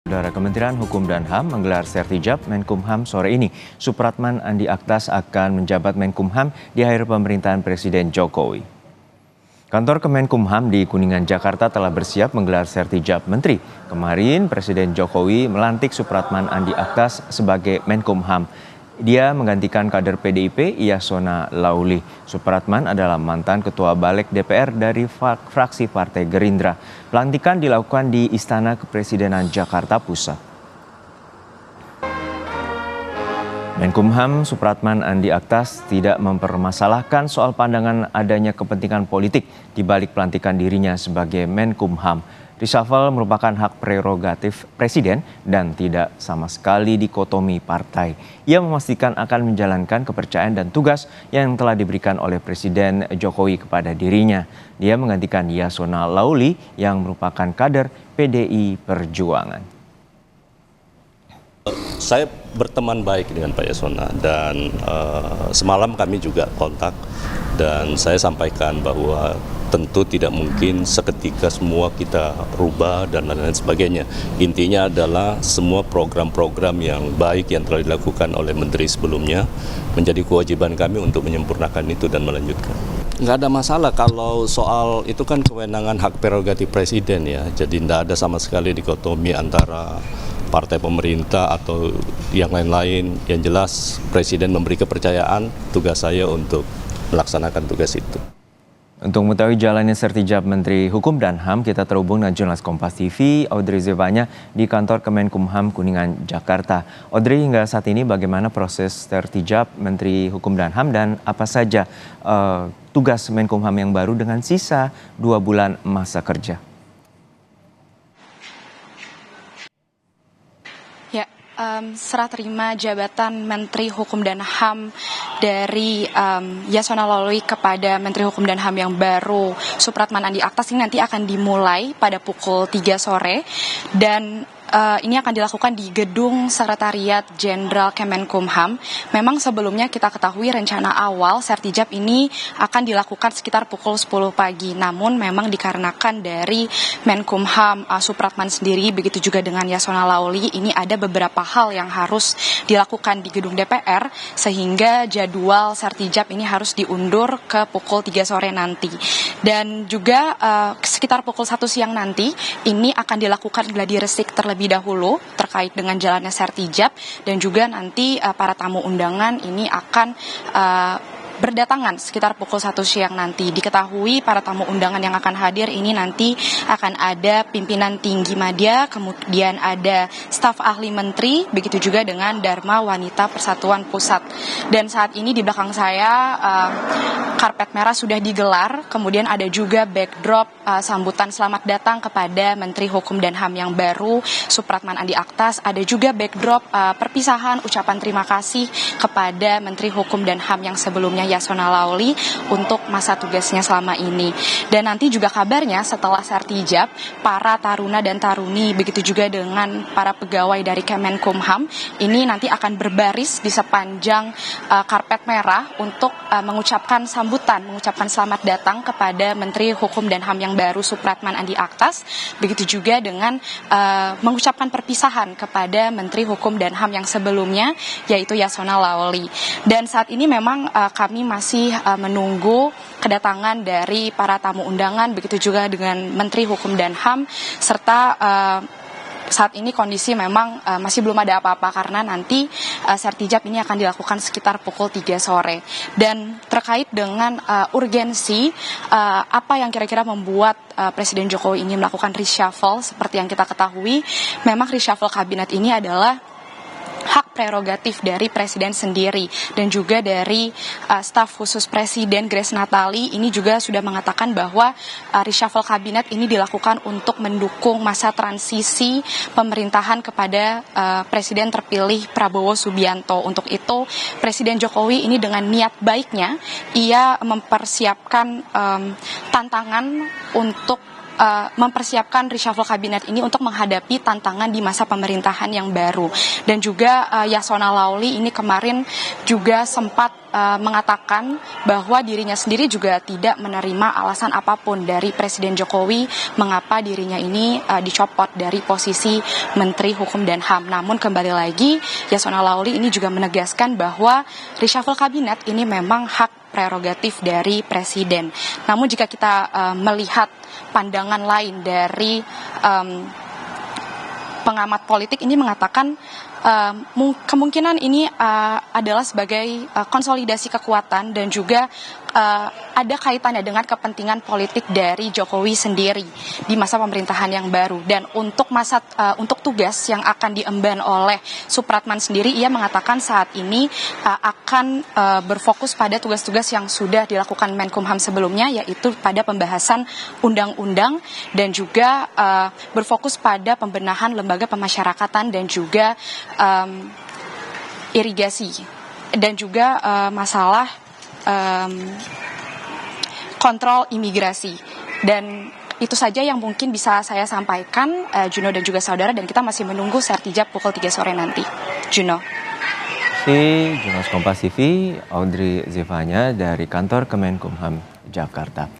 Saudara, Kementerian Hukum dan HAM menggelar Sertijab Menkumham sore ini. Supratman Andi Aktas akan menjabat Menkumham di akhir pemerintahan Presiden Jokowi. Kantor Kemenkumham di Kuningan, Jakarta telah bersiap menggelar Sertijab Menteri. Kemarin Presiden Jokowi melantik Supratman Andi Aktas sebagai Menkumham. Dia menggantikan kader PDIP Yasona Lauli. Supratman adalah mantan Ketua Balik DPR dari fraksi Partai Gerindra. Pelantikan dilakukan di Istana Kepresidenan Jakarta Pusat. Menkumham Supratman Andi Aktas tidak mempermasalahkan soal pandangan adanya kepentingan politik di balik pelantikan dirinya sebagai Menkumham. Reshuffle merupakan hak prerogatif Presiden dan tidak sama sekali dikotomi partai. Ia memastikan akan menjalankan kepercayaan dan tugas yang telah diberikan oleh Presiden Jokowi kepada dirinya. Dia menggantikan Yasona Lauli yang merupakan kader PDI Perjuangan. Saya berteman baik dengan Pak Yasona dan semalam kami juga kontak dan saya sampaikan bahwa tentu tidak mungkin seketika semua kita rubah dan lain-lain sebagainya. Intinya adalah semua program-program yang baik yang telah dilakukan oleh menteri sebelumnya menjadi kewajiban kami untuk menyempurnakan itu dan melanjutkan. Nggak ada masalah kalau soal itu kan kewenangan hak prerogatif Presiden ya. Jadi tidak ada sama sekali dikotomi antara partai pemerintah atau yang lain-lain. Yang jelas Presiden memberi kepercayaan, tugas saya untuk melaksanakan tugas itu. Untuk mengetahui jalannya Sertijab Menteri Hukum dan HAM, kita terhubung dengan jurnalis Kompas TV, Audrey Zevanya di kantor Kemenkumham Kuningan, Jakarta. Audrey, hingga saat ini bagaimana proses Sertijab Menteri Hukum dan HAM dan apa saja tugas Menkumham yang baru dengan sisa 2 bulan masa kerja? Serah terima jabatan Menteri Hukum dan HAM dari Yasona Lauli kepada Menteri Hukum dan HAM yang baru Supratman Andi Aktas ini nanti akan dimulai pada pukul 3 sore dan ini akan dilakukan di Gedung Sekretariat Jenderal Kemenkumham. Memang sebelumnya kita ketahui rencana awal Sertijab ini akan dilakukan sekitar pukul 10 pagi. Namun memang dikarenakan dari Menkumham Supratman sendiri, begitu juga dengan Yasona Lauli, ini ada beberapa hal yang harus dilakukan di gedung DPR sehingga jadwal Sertijab ini harus diundur ke pukul 3 sore nanti. Dan juga sekitar pukul 1 siang nanti ini akan dilakukan gladi resik terlebih dahulu terkait dengan jalannya Sertijab dan juga nanti para tamu undangan ini akan berdatangan sekitar pukul 1 siang nanti. Diketahui para tamu undangan yang akan hadir ini nanti akan ada pimpinan tinggi media, kemudian ada staf ahli menteri, begitu juga dengan Dharma Wanita Persatuan Pusat. Dan saat ini di belakang saya karpet merah sudah digelar, kemudian ada juga backdrop sambutan selamat datang kepada Menteri Hukum dan HAM yang baru Supratman Andi Aktas. Ada juga backdrop perpisahan ucapan terima kasih kepada Menteri Hukum dan HAM yang sebelumnya Yasona Lauli untuk masa tugasnya selama ini. Dan nanti juga kabarnya setelah Sertijab, para taruna dan taruni begitu juga dengan para pegawai dari Kemenkumham ini nanti akan berbaris di sepanjang karpet merah untuk mengucapkan sambutan, mengucapkan selamat datang kepada Menteri Hukum dan HAM yang baru Supratman Andi Aktas, begitu juga dengan mengucapkan perpisahan kepada Menteri Hukum dan HAM yang sebelumnya yaitu Yasona Lauli. Dan saat ini memang kami masih menunggu kedatangan dari para tamu undangan, begitu juga dengan Menteri Hukum dan HAM, serta saat ini kondisi memang masih belum ada apa-apa karena nanti Sertijab ini akan dilakukan sekitar pukul 3 sore. Dan terkait dengan urgensi apa yang kira-kira membuat Presiden Jokowi ini melakukan reshuffle, seperti yang kita ketahui, memang reshuffle kabinet ini adalah hak prerogatif dari Presiden sendiri dan juga dari staf khusus Presiden Grace Natali ini juga sudah mengatakan bahwa reshuffle kabinet ini dilakukan untuk mendukung masa transisi pemerintahan kepada Presiden terpilih Prabowo Subianto. Untuk itu Presiden Jokowi ini dengan niat baiknya ia mempersiapkan tantangan untuk mempersiapkan reshuffle kabinet ini untuk menghadapi tantangan di masa pemerintahan yang baru. Dan juga Yasona Lawli ini kemarin juga sempat mengatakan bahwa dirinya sendiri juga tidak menerima alasan apapun dari Presiden Jokowi mengapa dirinya ini dicopot dari posisi Menteri Hukum dan HAM. Namun kembali lagi Yasona Lawli ini juga menegaskan bahwa reshuffle kabinet ini memang hak prerogatif dari Presiden. Namun jika kita melihat pandangan lain dari pengamat politik ini mengatakan kemungkinan ini adalah sebagai konsolidasi kekuatan dan juga ada kaitannya dengan kepentingan politik dari Jokowi sendiri di masa pemerintahan yang baru. Dan untuk tugas yang akan diemban oleh Supratman sendiri, ia mengatakan saat ini akan berfokus pada tugas-tugas yang sudah dilakukan Menkumham sebelumnya, yaitu pada pembahasan undang-undang dan juga berfokus pada pembenahan lembaga pemasyarakatan dan juga irigasi dan juga masalah kontrol imigrasi. Dan itu saja yang mungkin bisa saya sampaikan, Juno dan juga saudara, dan kita masih menunggu sertijab pukul 3 sore nanti. Juno. Jurnalis Kompas TV, Audrey Zevanya dari kantor Kemenkumham Jakarta.